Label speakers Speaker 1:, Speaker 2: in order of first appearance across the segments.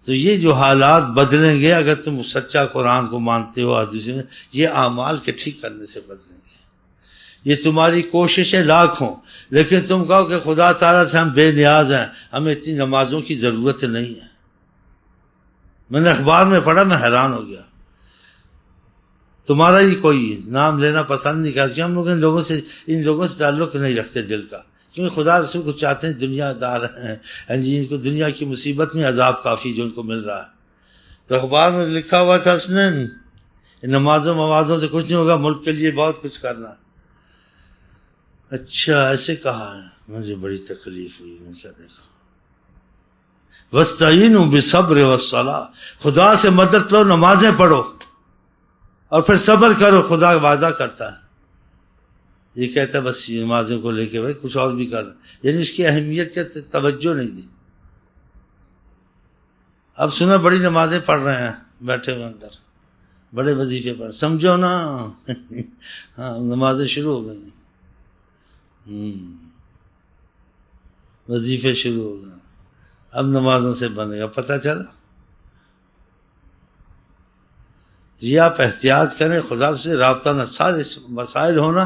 Speaker 1: تو یہ جو حالات بدلیں گے اگر تم سچا قرآن کو مانتے ہو، حدیث میں یہ اعمال کے ٹھیک کرنے سے بدلیں گے۔ یہ تمہاری کوششیں لاکھ ہوں لیکن تم کہو کہ خدا تعالیٰ سے ہم بے نیاز ہیں، ہمیں اتنی نمازوں کی ضرورت نہیں ہے۔ میں نے اخبار میں پڑھا، میں حیران ہو گیا۔ تمہارا ہی کوئی نام لینا پسند نہیں کرتی، ہم لوگ ان لوگوں سے تعلق نہیں رکھتے دل کا، کیونکہ خدا رسول کو چاہتے ہیں، دنیا دار ہیں جی، ان کو دنیا کی مصیبت میں عذاب کافی جو ان کو مل رہا ہے۔ تو اخبار میں لکھا ہوا تھا اس نے، نمازوں موازوں سے کچھ نہیں ہوگا، ملک کے لیے بہت کچھ کرنا۔ اچھا ایسے کہا ہے، مجھے بڑی تکلیف ہوئی، میں کیا دیکھا۔ وَاسْتَعِينُوا بِالصَّبْرِ وَالصَّلَاةِ، خدا سے مدد لو، نمازیں پڑھو اور پھر صبر کرو، خدا وعدہ کرتا ہے۔ یہ کہتا ہے بس نمازوں کو لے کے بھائی کچھ اور بھی کر، یعنی اس کی اہمیت کا توجہ نہیں دی۔ اب سنا بڑی نمازیں پڑھ رہے ہیں بیٹھے ہوئے اندر، بڑے وظیفے پڑھ، سمجھو نا ہاں نمازیں شروع ہو گئی، وظیفے شروع ہو گئے، اب نمازوں سے بنے گا، پتہ چلا۔ یہ آپ احتیاط کریں، خدا سے رابطہ نہ، سارے مسائل ہونا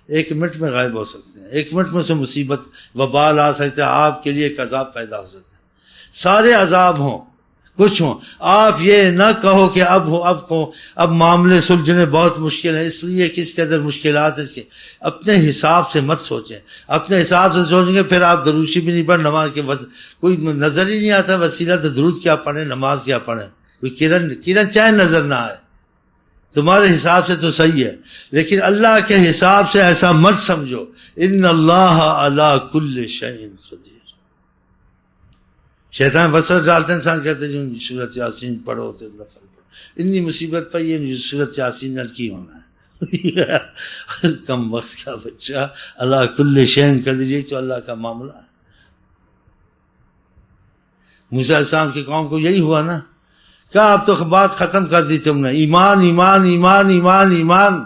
Speaker 1: 1 منٹ میں غائب ہو سکتے ہیں، 1 منٹ میں سے مصیبت وبال آ سکتا ہے، آپ کے لیے ایک عذاب پیدا ہو سکتا ہے، سارے عذاب ہوں کچھ ہوں۔ آپ یہ نہ کہو کہ اب معاملے سلجھنے بہت مشکل ہیں، اس لیے کس قدر مشکلات ہیں، کہ اپنے حساب سے مت سوچیں، اپنے حساب سے سوچیں گے پھر آپ دروشی بھی نہیں پڑھ، نماز کے کوئی نظر ہی نہیں آتا وسیلہ، تو درود کیا پڑھیں، نماز کیا پڑھیں، کوئی کرن چاہے نظر نہ آئے، تمہارے حساب سے تو صحیح ہے لیکن اللہ کے حساب سے ایسا مت سمجھو۔ ان اللہ علی کل شیء قدیر۔ شیطان وسوسہ ڈالتے، انسان کہتے ہیں جو سورۃ یاسین پڑھو تو نفل پڑھو، اتنی مصیبت پہ یہ سورۃ یاسین کی ہونا ہے کم وقت کا بچہ، اللہ کل شیء قدیر، یہ تو اللہ کا معاملہ ہے۔ موسیٰ علیہ السلام کی قوم کو یہی ہوا نا، کہا اب تو بات ختم کر دی تم نے، ایمان ایمان ایمان ایمان ایمان،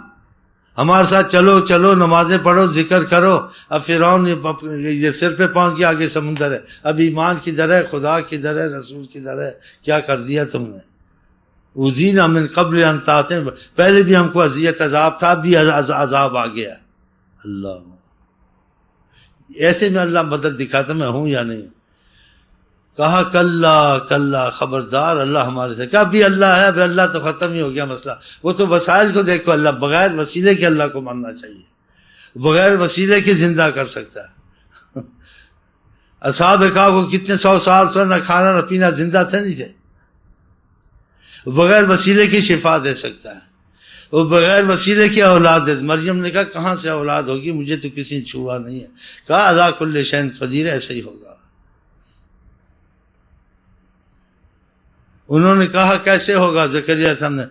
Speaker 1: ہمارے ساتھ چلو چلو، نمازیں پڑھو، ذکر کرو۔ اب فرعون یہ سر پہ پہنچ گیا، آگے سمندر ہے، اب ایمان کدھر ہے، خدا کدھر ہے، رسول کدھر ہے، کیا کر دیا تم نے۔ اوذینا من قبل ان تاتین، پہلے بھی ہم کو اذیت عذاب تھا، اب بھی عذاب آ گیا۔ اللہ ایسے میں اللہ مدد دکھاتا میں ہوں یا نہیں۔ کہا کلا کلا، خبردار، اللہ ہمارے سے، کہا بھی اللہ ہے، اب اللہ تو ختم ہی ہو گیا مسئلہ، وہ تو وسائل کو دیکھو، اللہ بغیر وسیلے کے اللہ کو ماننا چاہیے، بغیر وسیلے کے زندہ کر سکتا ہے۔ اصحاب کہا کو کتنے 100 سال سے نہ کھانا نہ پینا، زندہ تھے نہیں تھے، بغیر وسیلے کی شفا دے سکتا ہے، وہ بغیر وسیلے کی اولاد دے۔ مریم نے کہا کہاں سے اولاد ہوگی، مجھے تو کسی نے چھوا نہیں ہے، کہا اللہ کل شیء قدیر، ایسے ہی ہوگا۔ انہوں نے کہا کیسے ہوگا، زکریا السلام نے،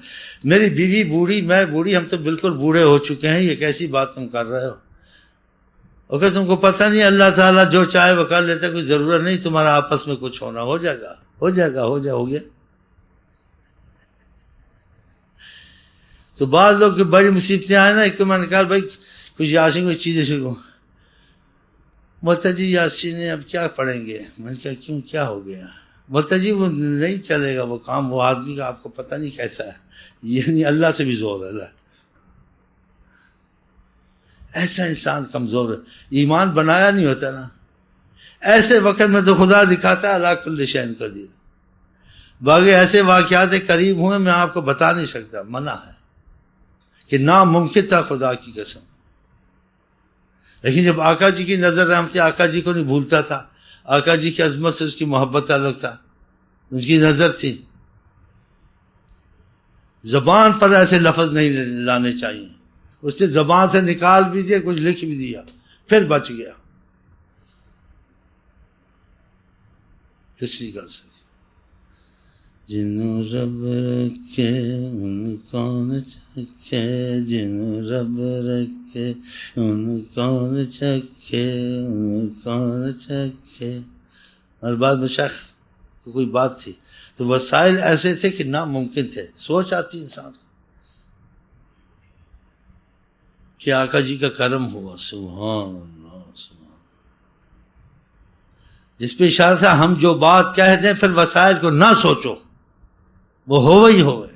Speaker 1: میری بیوی بوڑھی، میں بوڑھی، ہم تو بالکل بوڑھے ہو چکے ہیں، یہ کیسی بات تم کر رہے ہو؟ اوکے تم کو پتہ نہیں اللہ تعالیٰ جو چاہے وہ کر لیتا، کوئی ضرورت نہیں تمہارا آپس میں کچھ ہونا، ہو جائے گا ہو جائے گا ہو گیا۔ تو بعض لوگ کی بڑی مصیبتیں آئے نا، ایک تو میں نے کہا بھائی کچھ یاسین کوئی چیزیں سیکھو، بولتا جی یاسین اب کیا پڑھیں گے، میں نے کہا کیوں کیا ہو گیا؟ بولتا جی وہ نہیں چلے گا وہ کام، وہ آدمی کا آپ کو پتہ نہیں کیسا ہے، یعنی اللہ سے بھی زور ہے، اللہ ایسا انسان کمزور ہے، ایمان بنایا نہیں ہوتا نا، ایسے وقت میں تو خدا دکھاتا ہے اللہ کل شیء قدیر۔ باقی ایسے واقعات قریب ہوئے میں آپ کو بتا نہیں سکتا، منع ہے کہ ناممکن تھا خدا کی قسم، لیکن جب آقا جی کی نظر رحمت، آقا جی کو نہیں بھولتا تھا، آقا جی کی عظمت سے اس کی محبت تعلق تھا، اس کی نظر تھی۔ زبان پر ایسے لفظ نہیں لانے چاہیے، اس نے زبان سے نکال بھی دیا، کچھ لکھ بھی دیا، پھر بچ گیا، کچھ نہیں کر سکے۔ جنوں رب رکھے ان کون چکھے، جنوں رب رکھے ان کون چکھے، ان کون چکھے۔ اور بعد میں شیخ کو کوئی بات تھی تو وسائل ایسے تھے کہ ناممکن تھے، سوچ آتی انسان کو کہ آقا جی کا کرم ہوا، سبحان اللہ سبحان اللہ۔ جس پہ اشارہ تھا ہم جو بات کہہ دیں پھر وسائل کو نہ سوچو، وہ ہوئے ہی ہوئے۔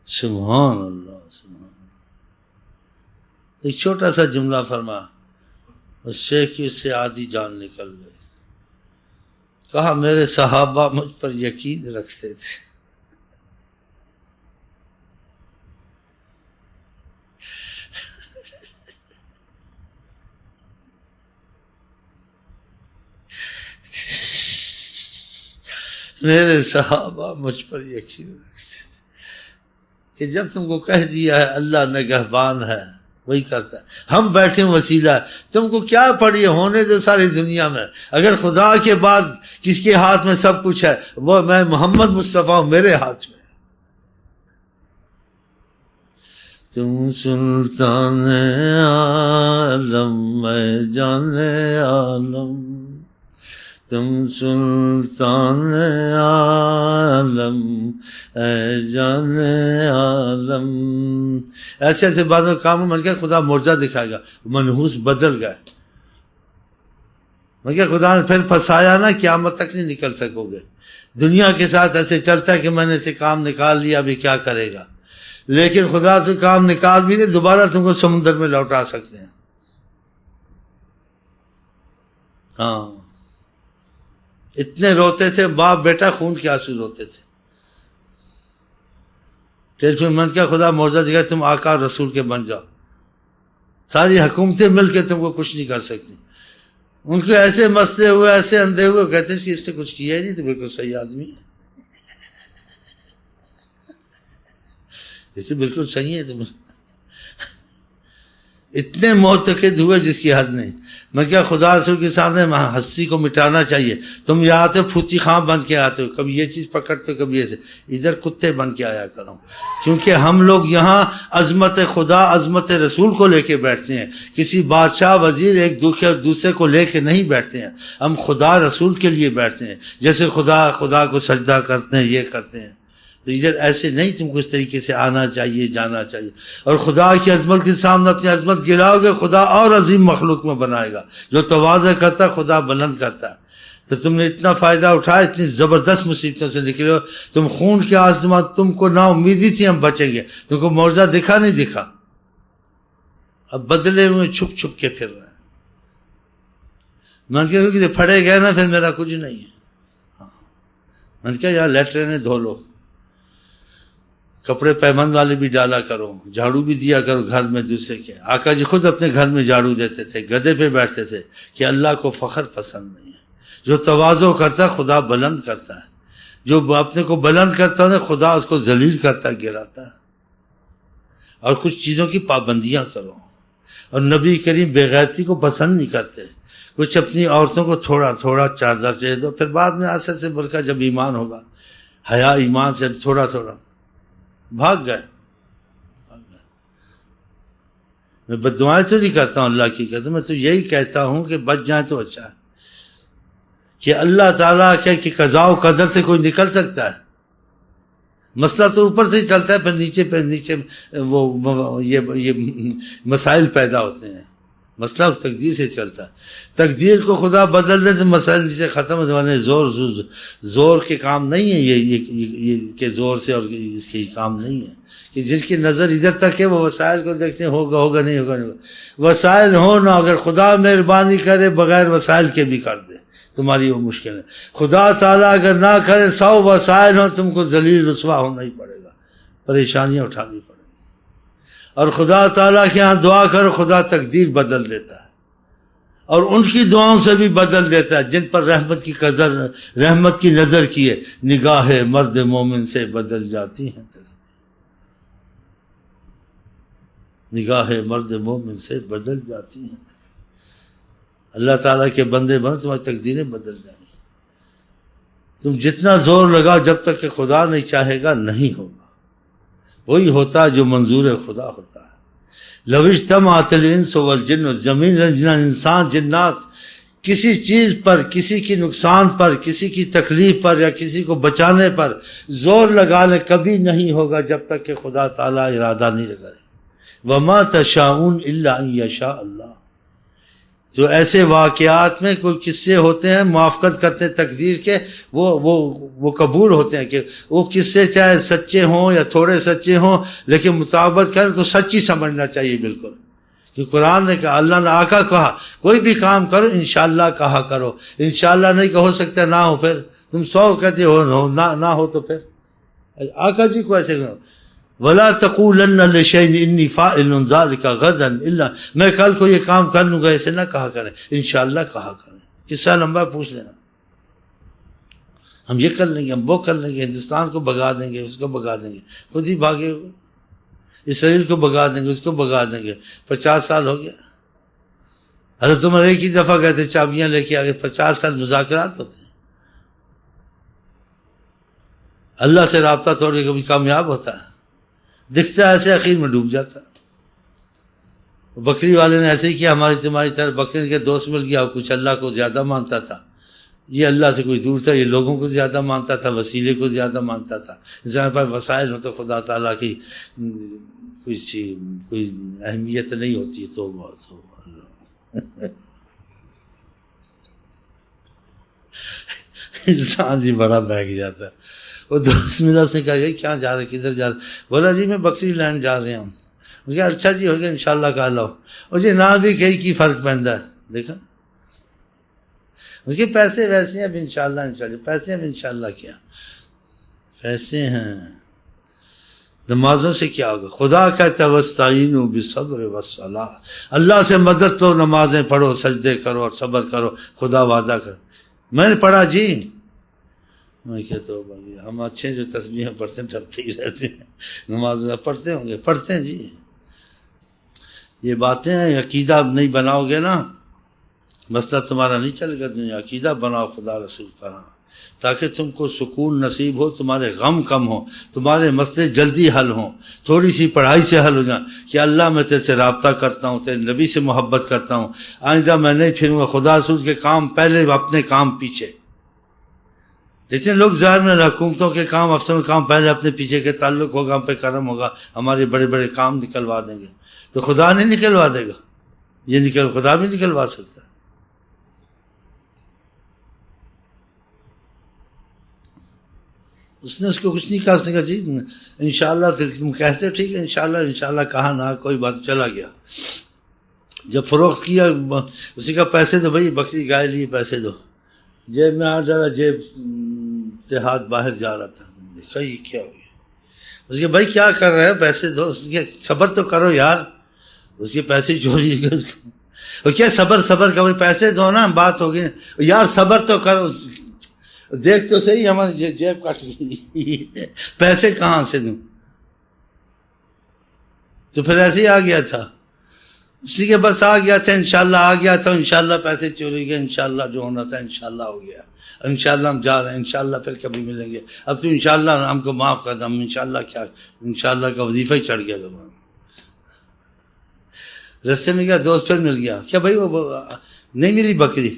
Speaker 1: سبحان اللہ سبحان اللہ۔ ایک چھوٹا سا جملہ فرما، اس شیخ کی اس سے آدھی جان نکل گئی۔ کہا میرے صحابہ مجھ پر یقین رکھتے تھے، میرے صحابہ مجھ پر یقین رکھتے تھے کہ جب تم کو کہہ دیا ہے اللہ نگہبان ہے وہی کرتا ہے، ہم بیٹھے وسیلہ ہے، تم کو کیا پڑی ہونے دو ساری دنیا میں، اگر خدا کے بعد کس کے ہاتھ میں سب کچھ ہے، وہ میں محمد مصطفیٰ ہوں، میرے ہاتھ میں۔ تم سلطان عالم میں جان عالم، تم سلطان عالم اے جان عالم۔ ایسے ایسے بعد میں کام من کیا خدا معجزہ دکھائے گا، منحوس بدل گئے، من کیا خدا نے پھر پھنسایا نا، قیامت تک نہیں نکل سکو گے۔ دنیا کے ساتھ ایسے چلتا ہے کہ میں نے اسے کام نکال لیا، ابھی کیا کرے گا، لیکن خدا سے کام نکال بھی دے دوبارہ تم کو سمندر میں لوٹا سکتے ہیں۔ ہاں، اتنے روتے تھے باپ بیٹا، خون کے آنسو روتے تھے۔ ٹیلیفون من کیا خدا معجزہ دکھا، تم آقا رسول کے بن جاؤ، ساری حکومتیں مل کے تم کو کچھ نہیں کر سکتی۔ ان کو ایسے مسئلے ہوئے، ایسے اندھے ہوئے، کہتے ہیں کہ اس نے کچھ کیا ہی نہیں، تو بالکل صحیح آدمی ہے، یہ تو بالکل صحیح ہے۔ تم اتنے معتقد ہوئے جس کی حد نہیں۔ میں کیا خدا رسول کے سامنے ہستی کو مٹانا چاہیے۔ تم یہ آتے ہو پھوتی خاں بن کے آتے ہو، کبھی یہ چیز پکڑتے ہو، کبھی ایسے، ادھر کتے بن کے آیا کرو، کیونکہ ہم لوگ یہاں عظمت خدا عظمت رسول کو لے کے بیٹھتے ہیں، کسی بادشاہ وزیر ایک دوسرے کو لے کے نہیں بیٹھتے ہیں، ہم خدا رسول کے لیے بیٹھتے ہیں، جیسے خدا کو سجدہ کرتے ہیں، یہ کرتے ہیں۔ تو ادھر ایسے نہیں، تم کو اس طریقے سے آنا چاہیے، جانا چاہیے، اور خدا کی عظمت کے سامنے اپنی عظمت گراؤ گے، خدا اور عظیم مخلوق میں بنائے گا۔ جو تواضع کرتا ہے خدا بلند کرتا ہے۔ تو تم نے اتنا فائدہ اٹھایا، اتنی زبردست مصیبتوں سے نکلے ہو، تم خون کے آزمائش، تم کو نا امیدی تھی ہم بچیں گے، تم کو معجزہ دکھا نہیں دکھا، اب بدلے ہوئے چھپ چھپ کے پھر رہے ہیں۔ میں نے کہا پھڑے گئے نا پھر میرا کچھ نہیں ہے۔ ہاں، میں نے کہا یار لیٹرینیں دھو لو، کپڑے پیمند والے بھی ڈالا کرو، جھاڑو بھی دیا کرو گھر میں دوسرے کے۔ آقا جی خود اپنے گھر میں جھاڑو دیتے تھے، گدے پہ بیٹھتے تھے، کہ اللہ کو فخر پسند نہیں ہے۔ جو تواضع کرتا ہے خدا بلند کرتا ہے، جو اپنے کو بلند کرتا ہے خدا اس کو ذلیل کرتا ہے، گراتا ہے۔ اور کچھ چیزوں کی پابندیاں کرو، اور نبی کریم بے غیرتی کو پسند نہیں کرتے۔ کچھ اپنی عورتوں کو تھوڑا تھوڑا چادر دے دو، پھر بعد میں آسر سے بڑھ کر جب ایمان ہوگا، حیا ایمان سے تھوڑا تھوڑا بھاگ گئے۔ میں بددعائیں تو نہیں کرتا ہوں اللہ کی قسم، میں تو یہی کہتا ہوں کہ بچ جائیں تو اچھا ہے، کہ اللہ تعالیٰ کہ قضاء و قدر سے کوئی نکل سکتا ہے؟ مسئلہ تو اوپر سے ہی چلتا ہے، پھر نیچے وہ یہ مسائل پیدا ہوتے ہیں۔ مسئلہ تقدیر سے چلتا ہے، تقدیر کو خدا بدلنے سے مسائل نیچے ختم ہونے والے۔ زور کے کام نہیں ہے یہ کہ زور سے، اور اس کے کام نہیں ہے کہ جن کی نظر ادھر تک ہے وہ وسائل کو دیکھتے ہیں، ہوگا نہیں ہوگا۔ وسائل ہو نہ، اگر خدا مہربانی کرے بغیر وسائل کے بھی کر دے تمہاری وہ مشکل ہے۔ خدا تعالیٰ اگر نہ کرے 100 وسائل ہوں، تم کو ذلیل رسوا ہونا ہی پڑے گا، پریشانیاں اٹھانی پڑے گی۔ اور خدا تعالیٰ کے ہاں دعا کرو، خدا تقدیر بدل دیتا ہے، اور ان کی دعاؤں سے بھی بدل دیتا ہے جن پر رحمت کی نظر کیے، نگاہ مرد مومن سے بدل جاتی ہیں تقدیر، نگاہ مرد مومن سے بدل جاتی ہیں تقدیر۔ اللہ تعالیٰ کے بندے بنو، تمہاری تقدیریں بدل جائیں گی۔ تم جتنا زور لگاؤ، جب تک کہ خدا نہیں چاہے گا نہیں ہوگا۔ وہی ہوتا ہے جو منظور خدا ہوتا ہے۔ لو اجتمعت الانس والجن، زمین انسان جنات کسی چیز پر، کسی کی نقصان پر، کسی کی تکلیف پر، یا کسی کو بچانے پر زور لگا لے، کبھی نہیں ہوگا جب تک کہ خدا تعالیٰ ارادہ نہیں کرے۔ وما تشاءون الا ان یشاء اللہ، جو ایسے واقعات میں کوئی قصے ہوتے ہیں موافقت کرتے ہیں تقدیر کے، وہ قبول ہوتے ہیں کہ وہ قصے چاہے سچے ہوں یا تھوڑے سچے ہوں، لیکن مطابقت کریں تو سچی سمجھنا چاہیے بالکل. کہ قرآن نے کہا، اللہ نے آقا کہا کوئی بھی کام کرو انشاءاللہ کہا کرو. انشاءاللہ نہیں کہ ہو سکتا نہ ہو، پھر تم 100 کہتے ہو نہ ہو تو پھر آقا جی کو ایسے کہو وَلَا تَقُولَنَّ لِشَيْءٍ إِنِّي فَاعِلٌ ذَلِكَ غَدًا إِلَّا، میں کل کو یہ کام کر لوں گا، ایسے نہ کہا کریں، انشاءاللہ کہا کریں. قصہ لمبا پوچھ لینا، ہم یہ کر لیں گے، ہم وہ کر لیں گے، ہندوستان کو بگا دیں گے، اس کو بگا دیں گے، خود ہی بھاگے، اسرائیل کو بگا دیں گے، اس کو بگا دیں گے. 50 سال ہو گیا. حضرت عمر ایک ہی دفعہ گئے تھے چابیاں لے کے آگے، 50 سال مذاکرات ہوتے ہیں. اللہ سے رابطہ توڑ کے کبھی کامیاب ہوتا ہے؟ دکھتا ہے ایسے، اخیر میں ڈوب جاتا. بکری والے نے ایسے ہی کیا ہماری تمہاری طرح، بکری کے دوست مل گیا، کچھ اللہ کو زیادہ مانتا تھا، یہ اللہ سے کوئی دور تھا، یہ لوگوں کو زیادہ مانتا تھا، وسیلے کو زیادہ مانتا تھا. انسان کے پاس وسائل ہو تو خدا تعالیٰ کی کوئی اہمیت نہیں ہوتی. تو بہت اللہ انسان جی بڑا بہگ جاتا ہے. وہ دوست ملا، اس نے کہا یہ کیا جا رہے، کدھر جا رہے؟ بولا جی میں بکری لینڈ جا رہے ہوں. اس کہا اچھا جی ہو گیا انشاءاللہ کہا لو. اور جی نہ بھی کہیں کی فرق پہنتا ہے، دیکھا اس کے پیسے ویسے ہیں، اب انشاءاللہ پیسے اب انشاءاللہ کیا پیسے ہیں. نمازوں سے کیا ہوگا؟ خدا کہتا ہے وَاسْتَعِینُوا بِالصَّبْرِ وَالصَّلَاةِ، اللہ سے مدد تو نمازیں پڑھو، سجدے کرو اور صبر کرو. خدا وعدہ کر. میں نے پڑھا جی، میں کہتا ہوں بھائی ہم اچھے جو تسبیح پڑھتے ہیں ڈرتے ہی رہتے ہیں. نماز پڑھتے ہوں گے؟ پڑھتے ہیں جی. یہ باتیں ہیں، عقیدہ نہیں بناؤ گے نا مسئلہ تمہارا نہیں چلے گا. دنیا عقیدہ بناؤ خدا رسول پر، تاکہ تم کو سکون نصیب ہو، تمہارے غم کم ہو، تمہارے مسئلے جلدی حل ہوں. تھوڑی سی پڑھائی سے حل ہو جائیں کہ اللہ میں تیرے سے رابطہ کرتا ہوں، تیرے نبی سے محبت کرتا ہوں، آئندہ میں نہیں پھروں گا. خدا رسول کے کام پہلے، اپنے کام پیچھے. دیکھتے لوگ ظاہر میں حکومتوں کے کام، افسروں کے کام پہلے، اپنے پیچھے کے تعلق ہوگا، ہم پہ کرم ہوگا، ہمارے بڑے بڑے کام نکلوا دیں گے. تو خدا نہیں نکلوا دے گا؟ یہ خدا بھی نکلوا سکتا ہے. اس نے اس کو کچھ نہیں کہا. اس نے کہا جی انشاءاللہ تم کہتے ٹھیک ہے، انشاءاللہ کہا نہ کوئی بات، چلا گیا. جب فروخت کیا اسی کا پیسے دو بھائی، بکری گائے لیے پیسے دو. جیب میں ہاتھ ڈالا، جیب سے ہاتھ باہر جا رہا تھا. دیکھا یہ کیا ہو گیا. اس کے بھائی کیا کر رہے ہیں، پیسے دو. اس کے صبر تو کرو یار، اس کے پیسے چوری گئے اس کو. اور کیا صبر کا بھائی پیسے دو نا، بات ہوگی یار، صبر تو کرو. دیکھ تو صحیح ہماری جیب کٹ گئی، پیسے کہاں سے دوں؟ تو پھر ایسے ہی آ گیا تھا، اسی کے بس آ گیا تھا، انشاءاللہ آ گیا تھا، انشاءاللہ پیسے چوری گئے، انشاءاللہ جو ہونا تھا انشاءاللہ ہو گیا، انشاءاللہ ہم جا رہے ہیں، انشاءاللہ پھر کبھی ملیں گے. اب تو انشاءاللہ ہم کو معاف کر دیں، ہم انشاءاللہ کیا، انشاءاللہ کا وظیفہ ہی چڑھ گیا. دوبارہ رستے میں گیا، دوست پھر مل گیا. کیا بھائی وہ نہیں ملی بکری؟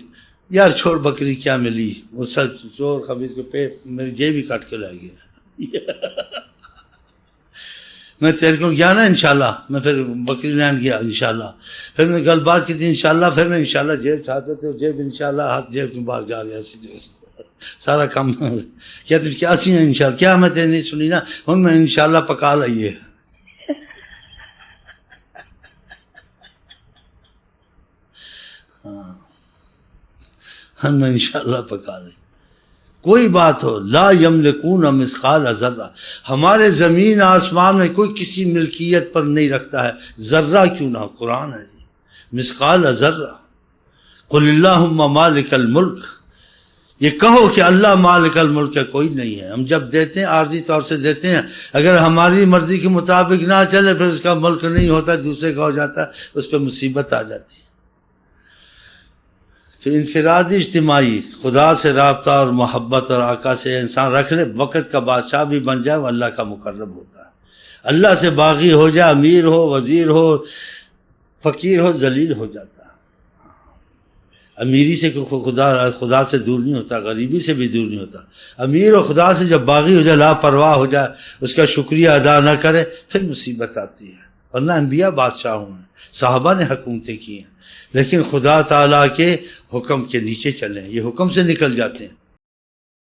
Speaker 1: یار چھوڑ بکری کیا ملی، وہ سچ چور خبیث کو میری جیب ہی کاٹ کے لے گیا. میں تیرے کو گیا نا انشاءاللہ، میں پھر بکری لینڈ گیا انشاءاللہ. پھر میں گل بات کی تھی انشاءاللہ، پھر میں انشاءاللہ جیب چاہتے تھے، جیب انشاءاللہ ہاتھ جیب کے باہر جا رہا سیدھے سارا کام. کیا تم کیا سی ہیں انشاءاللہ؟ کیا میں تیرے نہیں سنی نا، ہوں میں انشاءاللہ پکا لئیے. ہم انشاءاللہ پکا لیں. کوئی بات ہو، لا یملکون مثقال ذرہ، ہمارے زمین آسمان میں کوئی کسی ملکیت پر نہیں رکھتا ہے، ذرہ کیوں نہ. قرآن ہے جی، مثقال ذرہ. قل اللہم مالک الملک، یہ کہو کہ اللہ مالک الملک ہے، کوئی نہیں ہے. ہم جب دیتے ہیں عارضی طور سے دیتے ہیں، اگر ہماری مرضی کے مطابق نہ چلے پھر اس کا ملک نہیں ہوتا، دوسرے کا ہو جاتا ہے، اس پہ مصیبت آ جاتی ہے. تو انفرادی اجتماعی خدا سے رابطہ اور محبت اور آقا سے انسان رکھ لے، وقت کا بادشاہ بھی بن جائے، وہ اللہ کا مقرب ہوتا ہے. اللہ سے باغی ہو جائے، امیر ہو، وزیر ہو، فقیر ہو، ذلیل ہو جاتا ہے. امیری سے خدا سے دور نہیں ہوتا، غریبی سے بھی دور نہیں ہوتا. امیر و خدا سے جب باغی ہو جائے، لاپرواہ ہو جائے، اس کا شکریہ ادا نہ کرے، پھر مصیبت آتی ہے. ورنہ انبیاء بادشاہوں ہیں، صحابہ نے حکومتیں کی ہیں، لیکن خدا تعالیٰ کے حکم کے نیچے چلیں، یہ حکم سے نکل جاتے ہیں.